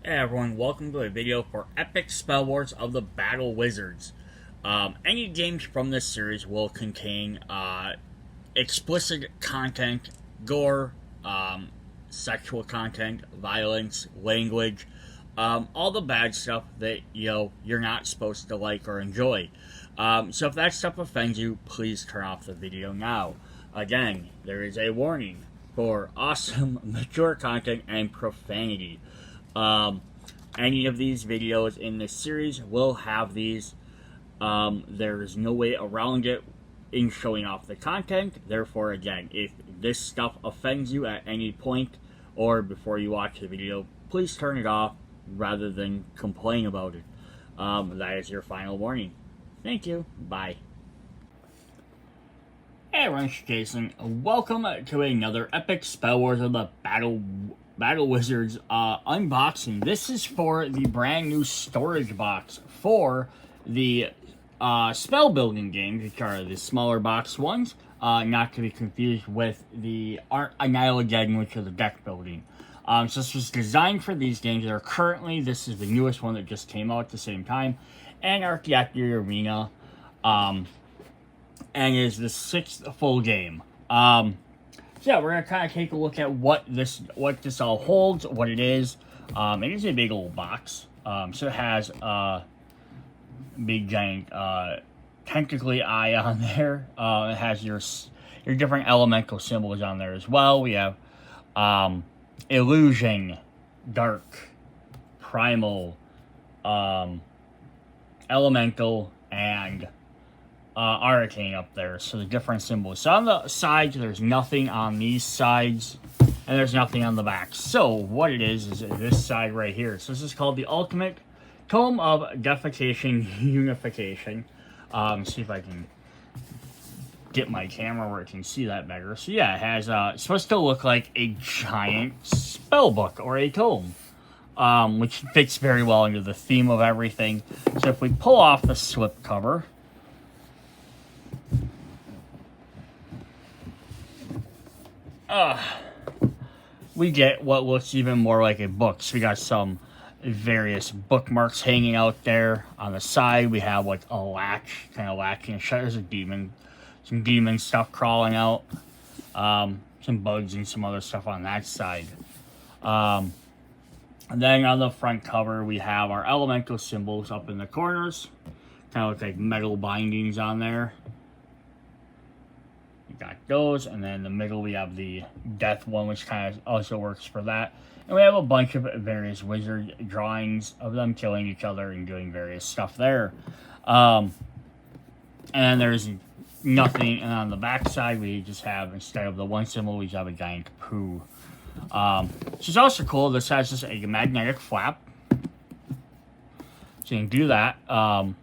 Hey everyone, welcome to a video for Epic Spell Wars of the Battle Wizards. Any games from this series will contain explicit content, gore, sexual content, violence, language, all the bad stuff that you're not supposed to like or enjoy. So if that stuff offends you, please turn off the video now. Again, there is a warning for awesome, mature content and profanity. Any of these videos in this series will have these. There is no way around it in showing off the content. Therefore, again, if this stuff offends you at any point or before you watch the video, please turn it off rather than complain about it. That is your final warning. Thank you. Bye. Hey everyone, it's Jason. Welcome to another Epic Spell Wars of the Battle Wizards unboxing. This is for the brand new storage box for the spell building games, which are the smaller box ones, not to be confused with the Annihilageddon, which are the deck building. So this was designed for these games that are currently, this is the newest one that just came out at the same time, Annihilageddon Arena, and is the 6th full game. So yeah, we're gonna kind of take a look at what this all holds, what it is. It is a big old box. So it has a big giant tentacly eye on there. It has your different elemental symbols on there as well. We have illusion, dark, primal, elemental, and arcane up there, so the different symbols. So on the sides, there's nothing on these sides, and there's nothing on the back. So what it is this side right here. So this is called the Ultimate Tome of Defecation Unification. See if I can get my camera where it can see that better. So yeah, it has it's supposed to look like a giant spell book or a tome, which fits very well into the theme of everything. So if we pull off the slip cover, we get what looks even more like a book. So we got some various bookmarks hanging out there. On the side, we have like a latch, kind of latching shut. There's some demon stuff crawling out. Some bugs and some other stuff on that side. And then on the front cover, we have our elemental symbols up in the corners. Kind of look like metal bindings on there. Got those, and then in the middle we have the death one, which kind of also works for that. And we have a bunch of various wizard drawings of them killing each other and doing various stuff there. And there's nothing. And on the back side, we just have, instead of the one symbol, we just have a giant poo. Which is also cool. This has just a magnetic flap, so you can do that. And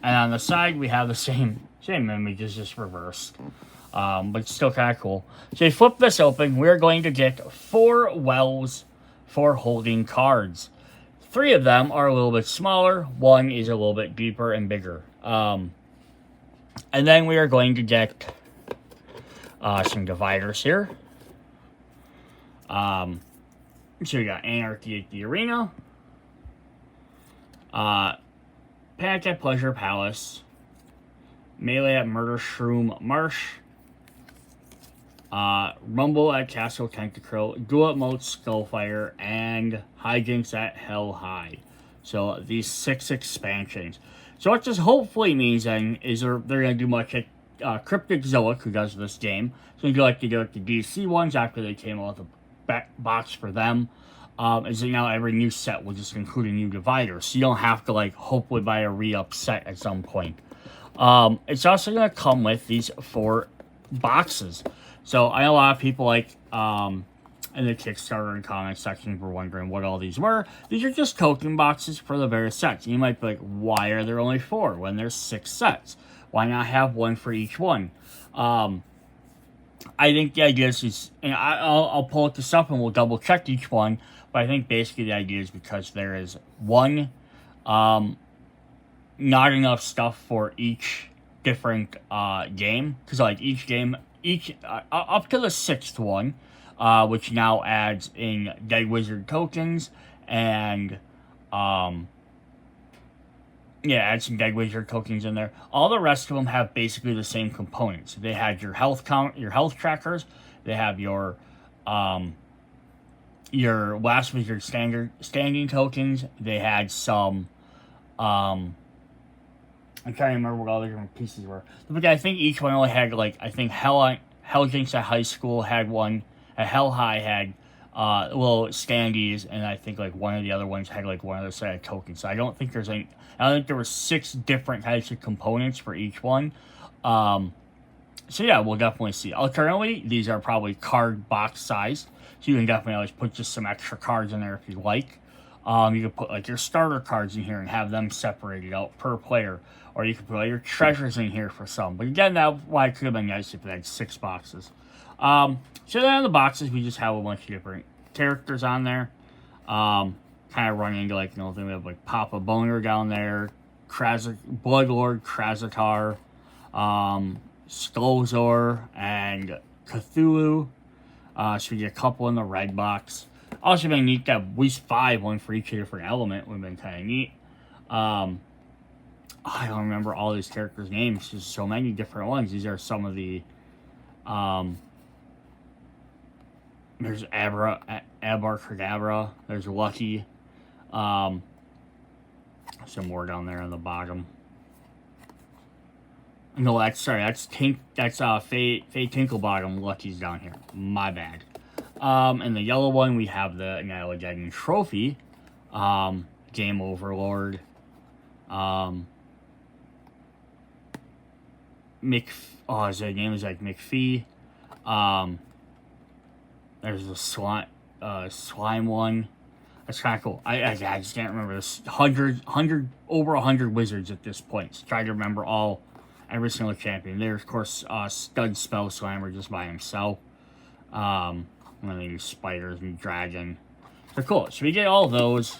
on the side, we have the same image, is just reversed. But it's still kind of cool. So you flip this open, we're going to get 4 wells for holding cards. 3 of them are a little bit smaller. 1 is a little bit deeper and bigger. And then we are going to get some dividers here. So we got Anarchy at the Arena, Panic at Pleasure Palace, Melee at Murder Shroom Marsh, Rumble at Castle Tentacruel, Duel at Moat Skullfire, and Hijinks at Hell High. So these 6 expansions. So what this hopefully means then is they're going to do much like Cryptic Zoic, who does this game. So you like to do like the DC ones after they came out with a box for them. Is that now every new set will just include a new divider, so you don't have to like hopefully buy a re-up set at some point. It's also going to come with these 4 boxes. So I know a lot of people like in the Kickstarter and comment section were wondering what all these were. These are just token boxes for the various sets. You might be like, why are there only 4 when there's 6 sets? Why not have 1 for each one? I think the idea is, and I'll pull this up and we'll double check each one. But I think basically the idea is because there is one, not enough stuff for each different game. Because like each game, up to the 6th one, which now adds in Dead Wizard tokens and Yeah, add some Dead Wizard tokens in there. All the rest of them have basically the same components. They had your health count, your health trackers. They have your last wizard standing tokens. They had some I'm trying to remember what all the different pieces were. But I think each one only had like, I think Hell Jinx at high school had one. At Hell High had little standees, and I think like one of the other ones had like one other set of tokens. So I don't think there's any. I think there were 6 different types of components for each one. So yeah, we'll definitely see. Currently, these are probably card box sized, so you can definitely always put just some extra cards in there if you like. You can put like your starter cards in here and have them separated out per player, or you can put all your treasures in here for some. But again, that's why it could have been nice if it had 6 boxes. So then in the boxes, we just have a bunch of different characters on there. Kind of running into like, we have like Papa Boner down there, Bloodlord, Krazatar, Skullzor, and Cthulhu. So we get a couple in the red box. Also been neat to have at least 5, one for each different element. Would have been kind of neat. I don't remember all these characters' names. There's so many different ones. These are some of the there's Abracadabra. There's Lucky. Some more down there on the bottom. No, that's Faye Tinklebottom. Lucky's down here. My bad. And the yellow one, we have the Annihilageddon trophy. Game Overlord. His name is like McPhee. There's the slime one. That's kind of cool. I just can't remember. There's over 100 wizards at this point. So try to remember every single champion. There's, of course, Stud Spell Slammer just by himself. One of these spiders and dragon. So cool. So we get all those.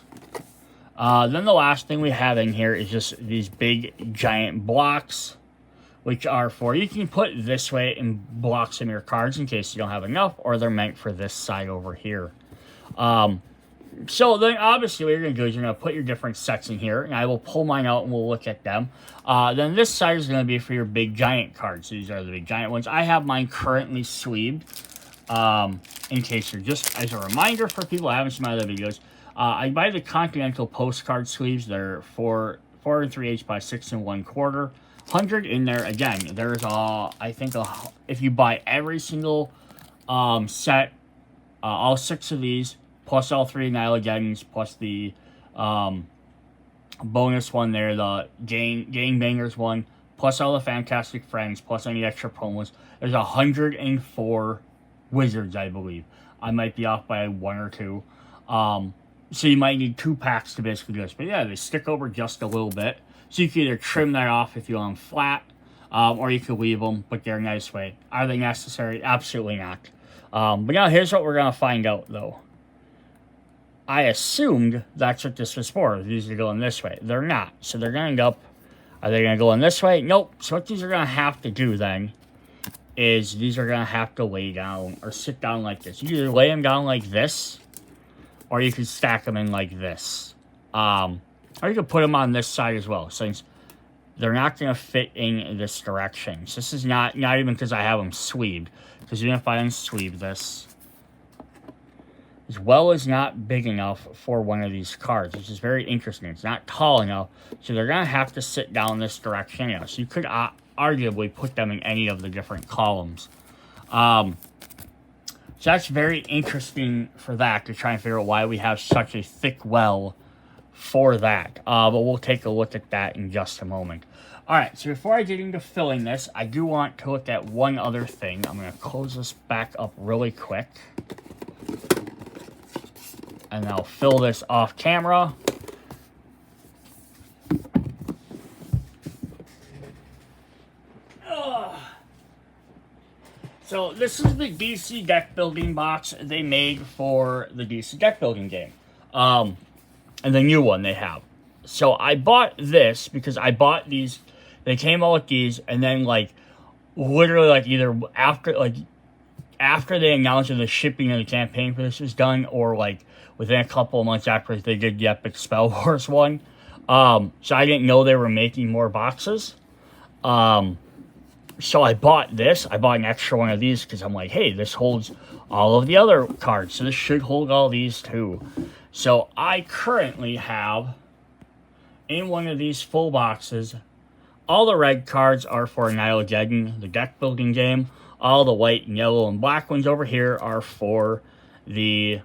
Then the last thing we have in here is just these big giant blocks, which are for, you can put this way and block some of your cards in case you don't have enough, or they're meant for this side over here. So then obviously what you're going to do is you're going to put your different sets in here, and I will pull mine out and we'll look at them. Then this side is going to be for your big giant cards. So these are the big giant ones. I have mine currently sleeved, in case you're just, as a reminder for people who haven't seen my other videos, I buy the Continental postcard sleeves. They're 4 3/8 by 6 1/4. 100 in there. Again, there's I think if you buy every single set, all 6 of these, plus all 3 Annihilageddons, plus the bonus one there, the Gangbangers one, plus all the Fantastic Friends, plus any extra promos, there's 104 wizards, I believe. I might be off by 1 or 2. So you might need 2 packs to basically do this. But yeah, they stick over just a little bit. So you can either trim that off if you want them flat, or you could leave them, but they're a nice way. Are they necessary? Absolutely not. But now here's what we're going to find out, though. I assumed that's what this was for. These are going this way. They're not. So they're going to end up, are they going to go in this way? Nope. So what these are going to have to do then is these are going to have to lay down or sit down like this. You either lay them down like this, or you can stack them in like this. Or you can put them on this side as well, since they're not going to fit in this direction. So this is not even because I have them sleeved. Because even if I unsleeve this, as well as not big enough for one of these cards, which is very interesting. It's not tall enough, so they're going to have to sit down this direction. So you could arguably put them in any of the different columns. So that's very interesting for that, to try and figure out why we have such a thick well for that. But we'll take a look at that in just a moment. Alright, so before I get into filling this, I do want to look at one other thing. I'm going to close this back up really quick. And I'll fill this off camera. So this is the DC deck building box they made for the DC deck building game. And the new one they have. So I bought this because I bought these. They came out with these, and then like literally like either after, like after they announced that the shipping of the campaign for this was done, or like within a couple of months after they did the Epic Spell Wars one. So I didn't know they were making more boxes. So I bought this. I bought an extra one of these because I'm like, hey, this holds all of the other cards, so this should hold all these too. So I currently have, in one of these full boxes, all the red cards are for Annihilageddon, the deck building game. All the white and yellow and black ones over here are for the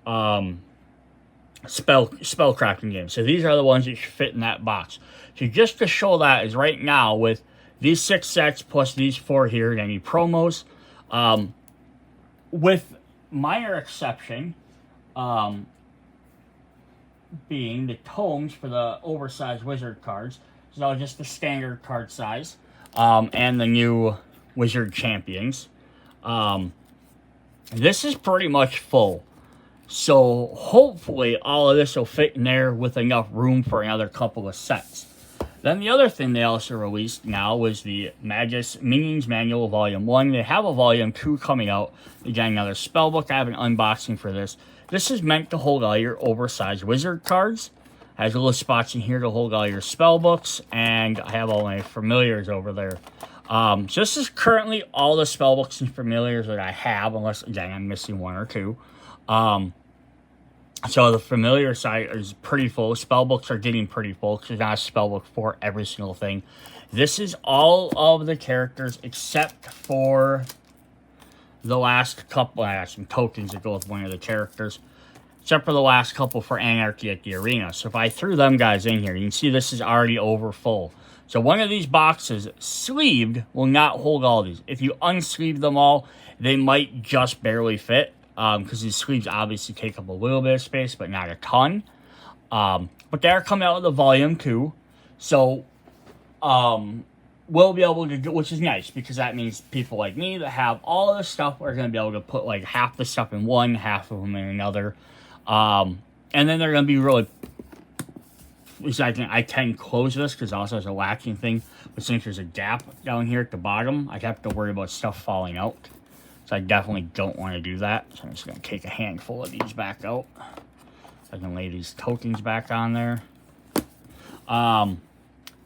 spellcrafting game. So these are the ones that should fit in that box. So just to show that is right now with these 6 sets plus these 4 here and any promos, with minor exception being the tomes for the oversized wizard cards. So just the standard card size, and the new wizard champions. This is pretty much full. So hopefully all of this will fit in there with enough room for another couple of sets. Then the other thing they also released now was the Magus Minions Manual Volume 1. They have a Volume 2 coming out. Again, another spellbook. I have an unboxing for this. This is meant to hold all your oversized wizard cards. Has little spots in here to hold all your spellbooks. And I have all my familiars over there. So this is currently all the spellbooks and familiars that I have. Unless, again, I'm missing 1 or 2. So the familiar side is pretty full. Spellbooks are getting pretty full because there's not a spellbook for every single thing. This is all of the characters except for the last couple. I have some tokens that go with one of the characters. Except for the last couple for Anarchy at the Arena. So if I threw them guys in here, you can see this is already over full. So one of these boxes, sleeved, will not hold all these. If you unsleeve them all, they might just barely fit. Because these sleeves obviously take up a little bit of space, but not a ton. But they're coming out with the Volume 2. So, we'll be able to do, which is nice, because that means people like me that have all this stuff are going to be able to put like half the stuff in one, half of them in another. And then they're going to be really, I can close this, because also there's a latching thing. But since there's a gap down here at the bottom, I have to worry about stuff falling out. So I definitely don't want to do that. So I'm just going to take a handful of these back out. So I can lay these tokens back on there. But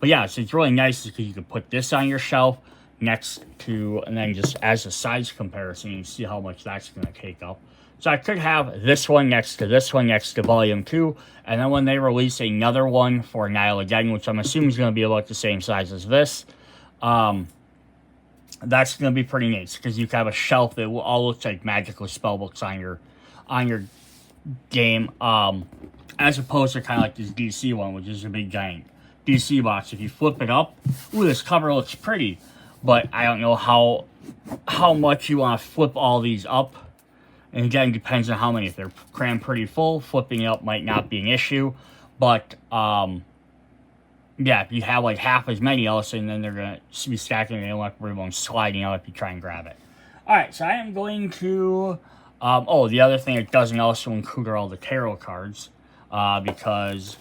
yeah, so it's really nice because you can put this on your shelf next to, and then just as a size comparison, you can see how much that's going to take up. So I could have this one next to this one next to Volume 2. And then when they release another one for Annihilageddon, which I'm assuming is going to be about the same size as this, that's going to be pretty nice, because you can have a shelf that will all look like magical spellbooks on your game, as opposed to kind of like this DC one, which is a big giant DC box. If you flip it up, ooh, this cover looks pretty, but I don't know how much you want to flip all these up. And again, it depends on how many. If they're crammed pretty full, flipping it up might not be an issue, but yeah, if you have like half as many, all of a sudden then they're going to be stacking and everyone's sliding out if you try and grab it. Alright, so I am going to... oh, the other thing, it doesn't also include all the tarot cards, because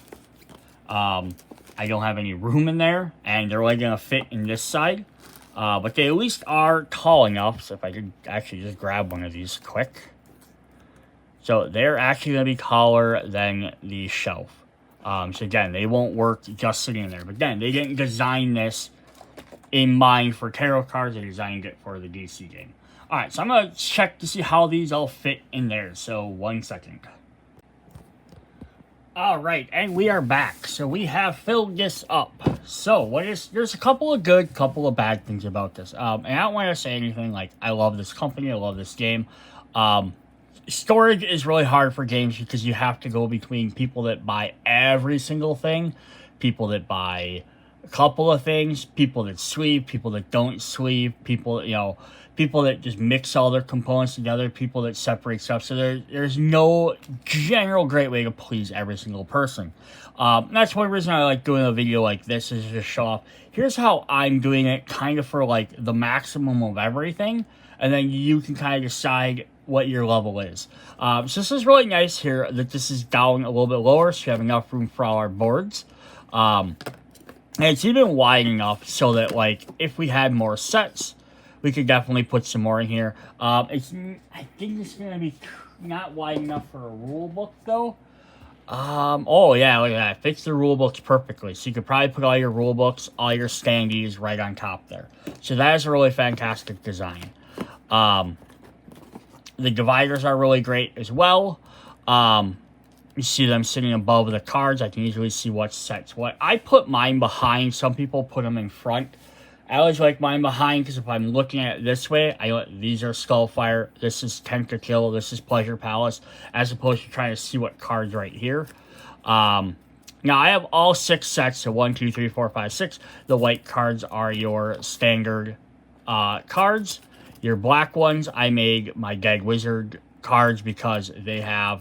I don't have any room in there, and they're only going to fit in this side. But they at least are tall enough, so if I could actually just grab one of these quick. So they're actually going to be taller than the shelf. So again, they won't work just sitting there. But again, they didn't design this in mind for tarot cards. They designed it for the DC game. Alright, so I'm going to check to see how these all fit in there. So, 1 second. Alright, and we are back. So we have filled this up. So, there's a couple of good, couple of bad things about this. And I don't want to say anything like, I love this company, I love this game. Storage is really hard for games because you have to go between people that buy every single thing, people that buy a couple of things, people that sleeve, people that don't sleeve, people that just mix all their components together, people that separate stuff. So there's no general great way to please every single person. That's one reason I like doing a video like this, is to show off, here's how I'm doing it, kind of for like the maximum of everything, and then you can kind of decide what your level is. So this is really nice here that this is down a little bit lower, so you have enough room for all our boards. And it's even wide enough so that, like, if we had more sets, we could definitely put some more in here. I think it's going to be not wide enough for a rule book, though. Oh yeah, look at that. It fits the rule books perfectly. So you could probably put all your rule books, all your standees right on top there. So that is a really fantastic design. The dividers are really great as well. You see them sitting above the cards. I can easily see what sets what. I put mine behind. Some people put them in front. I always like mine behind because if I'm looking at it this way, these are Skullfire, this is Tentakill, this is Pleasure Palace, as opposed to trying to see what cards right here. Now I have all 6 sets, so 1, 2, 3, 4, 5, 6. The white cards are your standard cards. Your black ones, I made my Dead Wizard cards because they have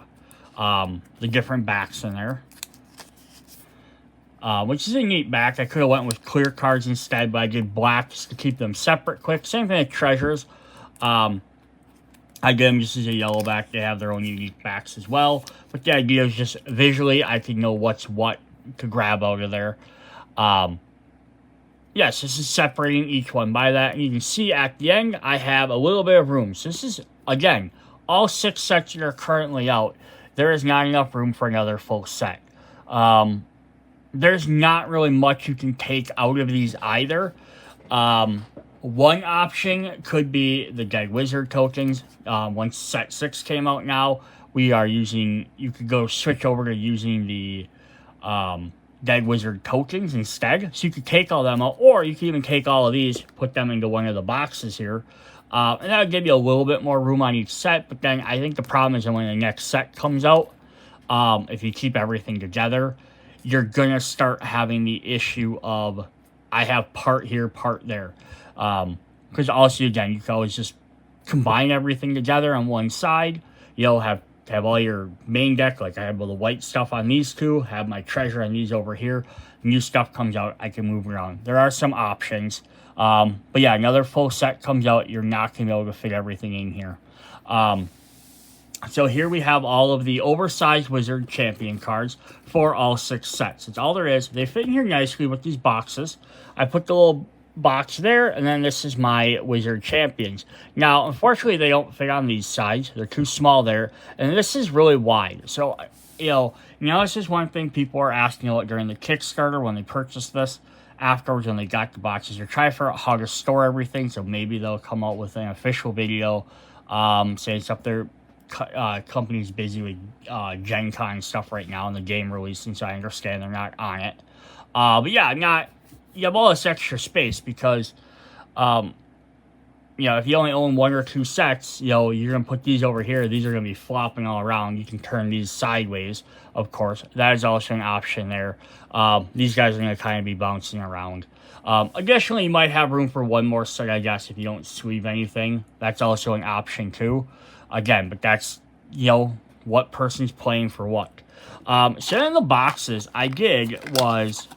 the different backs in there. Which is a neat back. I could have went with clear cards instead, but I did black just to keep them separate quick. Same thing with treasures. I did them just as a yellow back. They have their own unique backs as well. But the idea is just visually, I can know what's what to grab out of there. Yes, this is separating each one by that. And you can see at the end, I have a little bit of room. So this is, again, all 6 sets that are currently out. There is not enough room for another full set. There's not really much you can take out of these either. One option could be the Dead Wizard tokens. Once set 6 came out now, we are using, you could go switch over to using the Dead Wizard tokens instead. So you could take all them out, or you could even take all of these, put them into one of the boxes here. And that would give you a little bit more room on each set, but then I think the problem is that when the next set comes out, if you keep everything together, you're going to start having the issue of, I have part here, part there. Because also, again, you can always just combine everything together on one side. You'll have all your main deck, like I have all the white stuff on these 2, have my treasure on these over here. New stuff comes out, I can move around. There are some options. But yeah, another full set comes out, you're not going to be able to fit everything in here. So here we have all of the oversized Wizard Champion cards for all 6 sets. That's all there is. They fit in here nicely with these boxes. I put the little box there, and then this is my Wizard Champions. Now, unfortunately, they don't fit on these sides. They're too small there, and this is really wide. So, this is one thing people are asking during the Kickstarter when they purchased this. Afterwards, when they got the boxes, they're trying to figure out how to store everything, so maybe they'll come out with an official video saying stuff there. Company's busy with Gen Con stuff right now and the game releasing, so I understand they're not on it. But yeah, you have all this extra space because, if you only own 1 or 2 sets, you're going to put these over here. These are going to be flopping all around. You can turn these sideways, of course. That is also an option there. These guys are going to kind of be bouncing around. Additionally, you might have room for 1 more set, I guess, if you don't sleeve anything. That's also an option, too. Again, but that's, what person's playing for what. So in the boxes, I did was,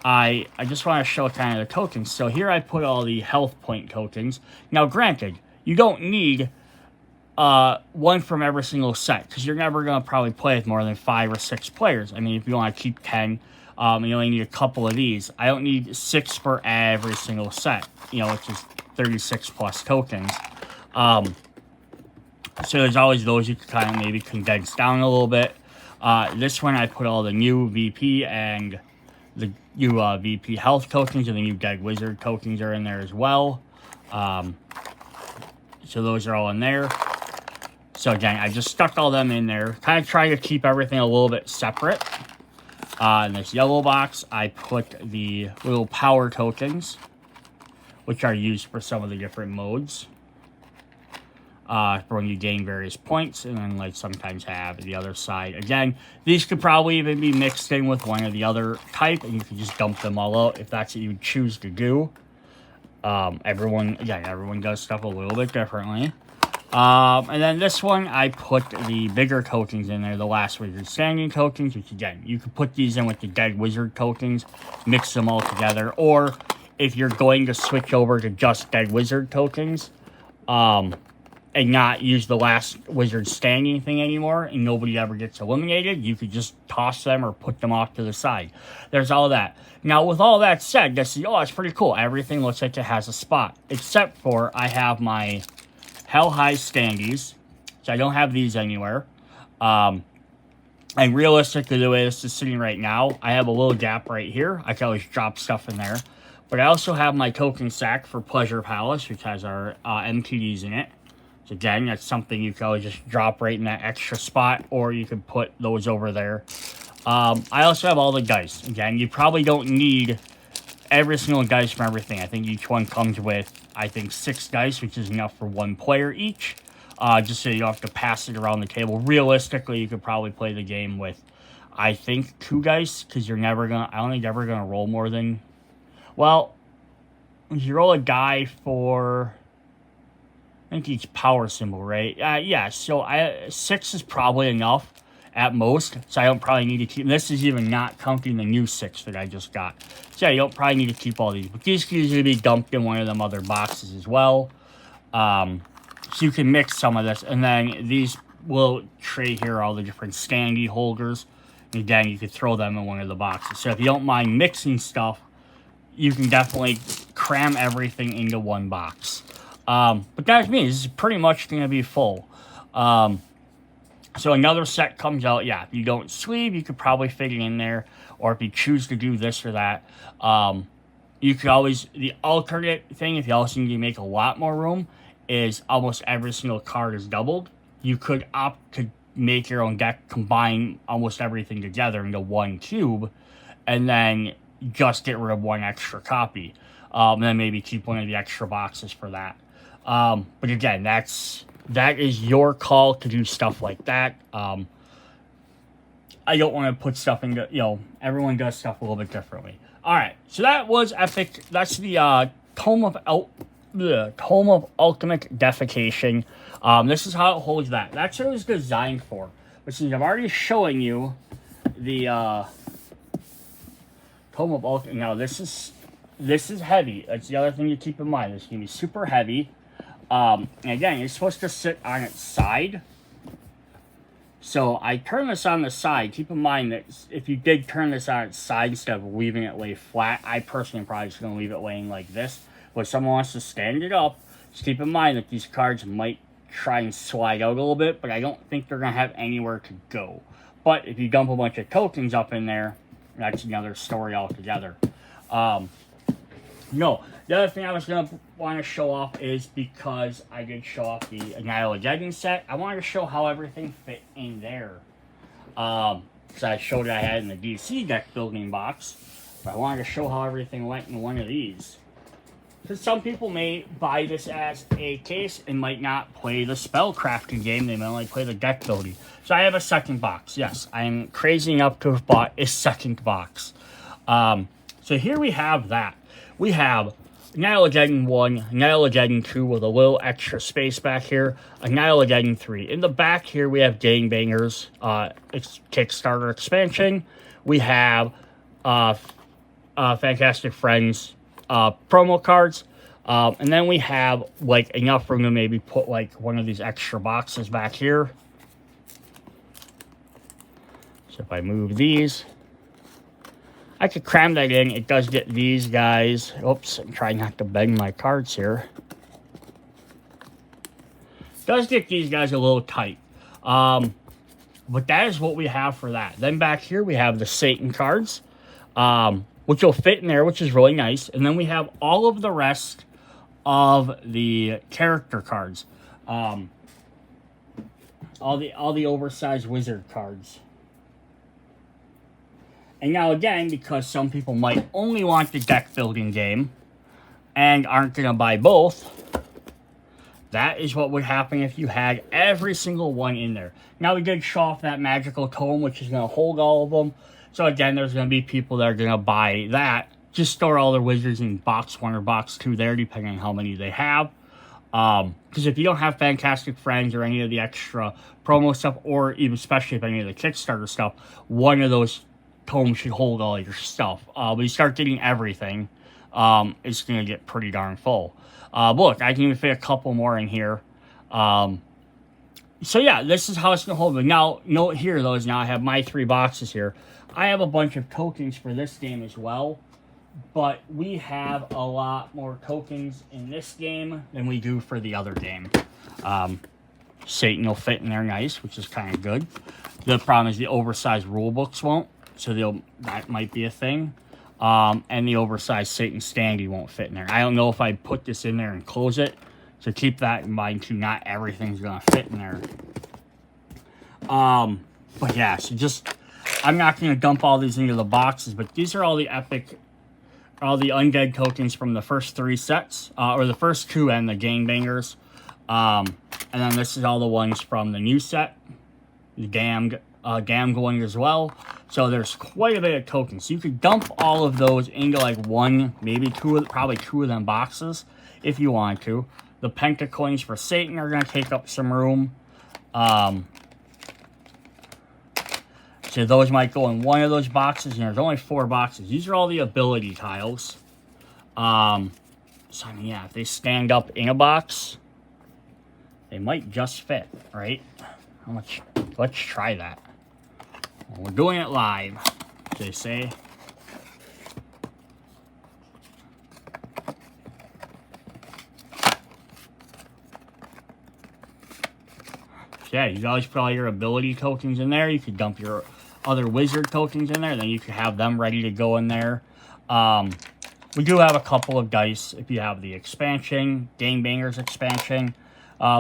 I just want to show kind of the tokens. So here I put all the health point tokens. Now, granted, you don't need 1 from every single set, because you're never going to probably play with more than 5 or 6 players. I mean, if you want to keep 10, you only need a couple of these. I don't need 6 for every single set, which is 36 plus tokens. So there's always those you can kind of maybe condense down a little bit. This one I put all the new VP and the new VP health tokens, and the new Dead Wizard tokens are in there as well. So those are all in there. So again, I just stuck all them in there. Kind of trying to keep everything a little bit separate. In this yellow box, I put the little power tokens, which are used for some of the different modes. For when you gain various points, and then sometimes have the other side. Again, these could probably even be mixed in with one or the other type, and you can just dump them all out if that's what you choose to do. Everyone does stuff a little bit differently. And then this one, I put the bigger tokens in there, the Last Wizard Standing tokens, which again, you could put these in with the Dead Wizard tokens, mix them all together, or if you're going to switch over to just Dead Wizard tokens, and not use the last wizard standing thing anymore, and nobody ever gets eliminated, you could just toss them or put them off to the side. There's all that. Now, with all that said, that's pretty cool. Everything looks like it has a spot, except for I have my Hell High standees, so I don't have these anywhere. And realistically, the way this is sitting right now, I have a little gap right here. I can always drop stuff in there. But I also have my token sack for Pleasure Palace, which has our MTDs in it. So again, that's something you can always just drop right in that extra spot, or you could put those over there. I also have all the dice. Again, you probably don't need every single dice from everything. I think each one comes with, I think, 6 dice, which is enough for 1 player each. Just so you don't have to pass it around the table. Realistically, you could probably play the game with, I think, 2 dice, because you're never going to, I don't think you're ever going to roll more than, well, you roll a die for, I think each power symbol, right? Yeah, so 6 is probably enough at most, so I don't probably need to keep, this is even not counting the new 6 that I just got. So yeah, you don't probably need to keep all these, but these can usually be dumped in one of them other boxes as well. So you can mix some of this, and then these will tray here all the different standee holders. And again, you could throw them in one of the boxes. So if you don't mind mixing stuff, you can definitely cram everything into one box. But that's me. This is pretty much going to be full. So another set comes out. Yeah, if you don't sleeve, you could probably fit it in there. Or if you choose to do this or that, you could always, the alternate thing, if you also need to make a lot more room, is almost every single card is doubled. You could opt to make your own deck, combine almost everything together into one cube, and then just get rid of 1 extra copy. And then maybe keep one of the extra boxes for that. But again, that is your call to do stuff like that. I don't want to put stuff into, everyone does stuff a little bit differently. Alright, so that was epic. That's the Tome of Ultimate Defecation. This is how it holds that. That's what it was designed for. But since I'm already showing you the Tome of Ultimate, now this is heavy. That's the other thing to keep in mind. This is going to be super heavy. And again, it's supposed to sit on its side. So I turn this on the side. Keep in mind that if you did turn this on its side instead of leaving it lay flat, I personally am probably just going to leave it laying like this. But if someone wants to stand it up, just keep in mind that these cards might try and slide out a little bit, but I don't think they're going to have anywhere to go. But if you dump a bunch of tokens up in there, that's another story altogether. No, the other thing I was going to want to show off is, because I did show off the Annihilageddon set, I wanted to show how everything fit in there. So I showed it I had in the DC deck building box, but I wanted to show how everything went in one of these. Because some people may buy this as a case and might not play the spell crafting game. They might only play the deck building. So I have a second box. Yes, I'm crazy enough to have bought a second box. So here we have that. We have Annihilageddon 1, Annihilageddon 2 with a little extra space back here, Annihilageddon 3. In the back here, we have Gangbangers, Kickstarter expansion. We have Fantastic Friends promo cards. And then we have, like, enough room to maybe put, like, one of these extra boxes back here. So if I move these, I could cram that in. It does get these guys. Oops, I'm trying not to bang my cards here. Does get these guys a little tight. But that is what we have for that. Then back here we have the Satan cards, which will fit in there, which is really nice. And then we have all of the rest of the character cards. All the oversized wizard cards. And now again, because some people might only want the deck building game and aren't going to buy both, that is what would happen if you had every single one in there. Now we did show off that magical tome, which is going to hold all of them. So again, there's going to be people that are going to buy that. Just store all their wizards in box 1 or box 2 there, depending on how many they have. Because if you don't have Fantastic Friends or any of the extra promo stuff, or even especially if any of the Kickstarter stuff, one of those tome should hold all your stuff. But you start getting everything, it's going to get pretty darn full. Look, I can even fit a couple more in here. So yeah, this is how it's going to hold. But now, note here, though, is now I have my 3 boxes here. I have a bunch of tokens for this game as well. But we have a lot more tokens in this game than we do for the other game. Satan will fit in there nice, which is kind of good. The problem is the oversized rule books won't. So that might be a thing. And the oversized Satan standee won't fit in there. I don't know if I put this in there and close it. So keep that in mind too. Not everything's going to fit in there. But yeah, so I'm not going to dump all these into the boxes. But these are all the undead tokens from the first 3 sets. Or the first 2 and the gangbangers. And then this is all the ones from the new set. The Gam going as well. So there's quite a bit of tokens. So you could dump all of those into like 1, maybe 2, probably 2 of them boxes if you want to. The pentacoins for Satan are going to take up some room. So those might go in 1 of those boxes. And there's only 4 boxes. These are all the ability tiles. So I mean, yeah, if they stand up in a box, they might just fit, right? How much? Let's try that. We're doing it live, they say. So yeah, you guys put all your ability tokens in there. You could dump your other wizard tokens in there. Then you could have them ready to go in there. We do have a couple of dice if you have the expansion, Gangbangers expansion.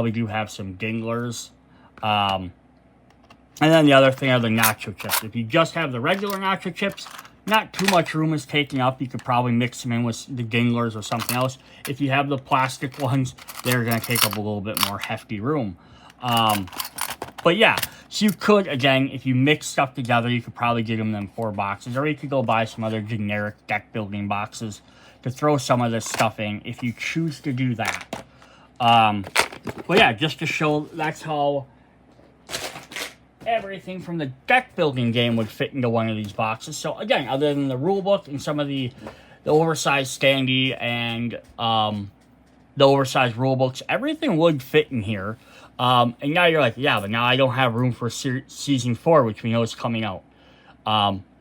We do have some dinglers. And then the other thing are the nacho chips. If you just have the regular nacho chips, not too much room is taken up. You could probably mix them in with the dinglers or something else. If you have the plastic ones, they're going to take up a little bit more hefty room. But yeah, so you could, again, if you mix stuff together, you could probably get them in 4 boxes. Or you could go buy some other generic deck building boxes to throw some of this stuff in if you choose to do that. But yeah, just to show that's how everything from the deck building game would fit into 1 of these boxes. So again, other than the rule book and some of the oversized standee and the oversized rule books, everything would fit in here. And now you're like, yeah, but now I don't have room for season 4, which we know is coming out.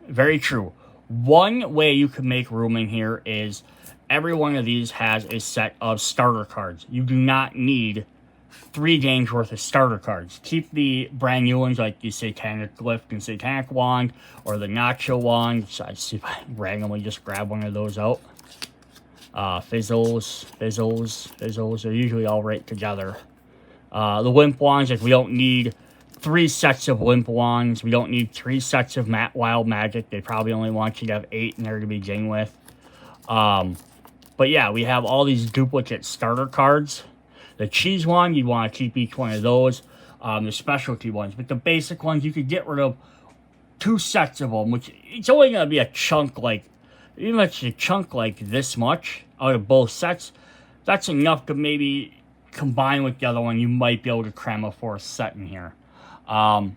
Very true. One way you could make room in here is every one of these has a set of starter cards. You do not need 3 games worth of starter cards. Keep the brand new ones like the Satanic Glyph and Satanic Wand or the Nacho Wand. So I see if I randomly just grab one of those out. Fizzles. They're usually all right together. The Wimp Wands, like we don't need 3 sets of Wimp Wands. We don't need 3 sets of Wild Magic. They probably only want you to have 8 in there to begin with. But yeah, we have all these duplicate starter cards. The cheese one, you'd want to keep each one of those. The specialty ones. But the basic ones, you could get rid of 2 sets of them, which it's only going to be a chunk like, even if it's a chunk like this much out of both sets, that's enough to maybe combine with the other one. You might be able to cram a 4th set in here. But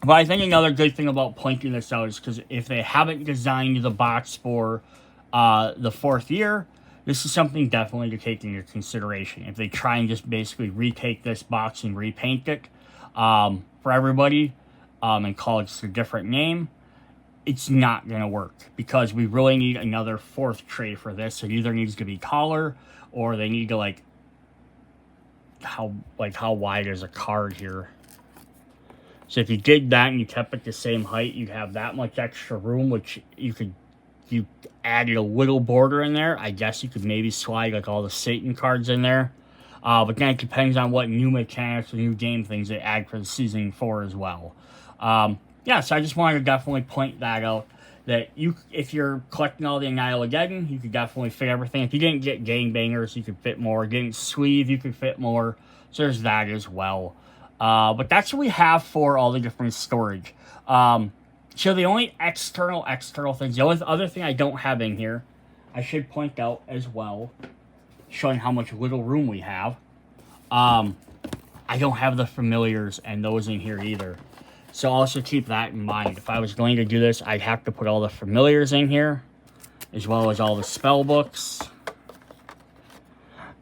I think another good thing about pointing this out is because if they haven't designed the box for the 4th year, this is something definitely to take into consideration. If they try and just basically retake this box and repaint it for everybody and call it just a different name, it's not going to work because we really need another 4th tray for this. It either needs to be taller or they need to how wide is a card here. So if you did that and you kept it the same height, you'd have that much extra room, which you added a little border in there. I guess you could maybe slide like all the Satan cards in there. But then it depends on what new mechanics or new game things they add for the season 4 as well. Yeah, so I just wanted to definitely point that out. That if you're collecting all the Annihilageddon, you could definitely fit everything. If you didn't get Gangbangers, you could fit more. Didn't Sleeve, you could fit more. So there's that as well. But that's what we have for all the different storage. So the only external things, the only other thing I don't have in here, I should point out as well, showing how much little room we have. I don't have the familiars and those in here either. So also keep that in mind. If I was going to do this, I'd have to put all the familiars in here, as well as all the spell books.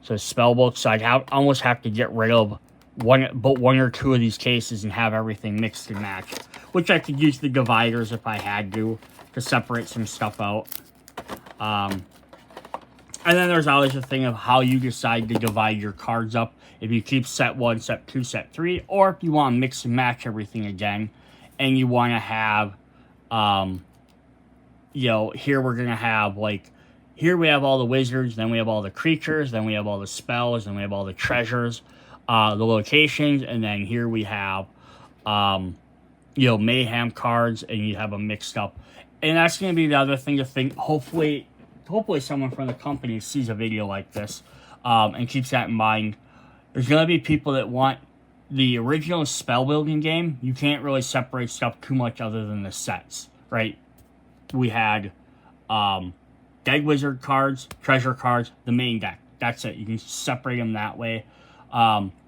So spell books, so I'd almost have to get rid of one or two of these cases and have everything mixed and matched. Which I could use the dividers if I had to separate some stuff out. And then there's always the thing of how you decide to divide your cards up. If you keep set 1, set 2, set 3, or if you want to mix and match everything again, and you want to have, you know, here we're going to have, like, here we have all the wizards, then we have all the creatures, then we have all the spells, then we have all the treasures, the locations, and then here we have, you know, mayhem cards, and you have them mixed up. And that's going to be the other thing to think. Hopefully someone from the company sees a video like this and keeps that in mind. There's going to be people that want the original spell building game. You can't really separate stuff too much other than the sets, right? We had dead wizard cards, treasure cards, the main deck. That's it. You can separate them that way.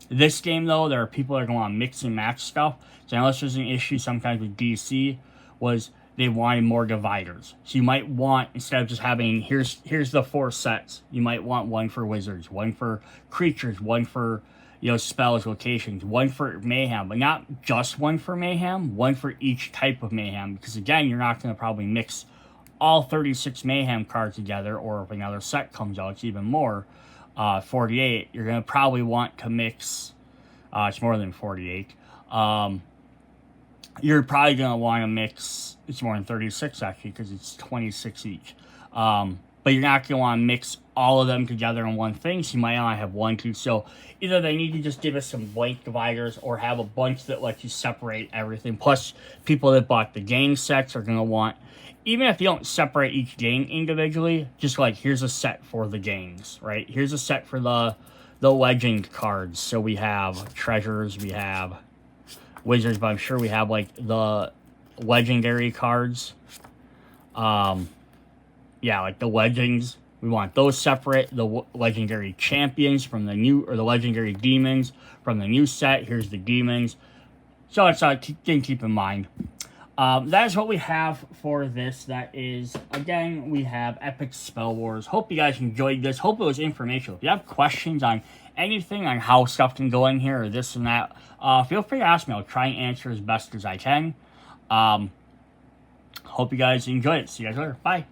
This game, though, there are people that are going to want to mix and match stuff. So I know this was an issue sometimes with DC, was they wanted more dividers. So you might want, instead of just having, here's the 4 sets, you might want one for wizards, one for creatures, one for, you know, spells, locations, one for mayhem, but not just one for mayhem, one for each type of mayhem. Because again, you're not going to probably mix all 36 mayhem cards together, or if another set comes out, it's even more, 48, you're going to probably want to mix, it's more than 48, you're probably going to want to mix, it's more than 36 actually, because it's 26 each. But you're not going to want to mix all of them together in one thing, so you might only have 1, 2. So either they need to just give us some blank dividers, or have a bunch that lets you separate everything. Plus, people that bought the gang sets are going to want, even if you don't separate each gang individually, just like, here's a set for the gangs, right? Here's a set for the legend cards. So we have treasures, we have wizards, but I'm sure we have, like, the legendary cards. Yeah, like the legends, we want those separate. The legendary champions from the new, or the legendary demons from the new set. Here's the demons. So it's keep in mind. That is what we have for this. That is, again, we have Epic Spell Wars. Hope you guys enjoyed this. Hope it was informational. If you have questions on anything, on how stuff can go in here, or this and that, feel free to ask me. I'll try and answer as best as I can. Hope you guys enjoyed it. See you guys later. Bye.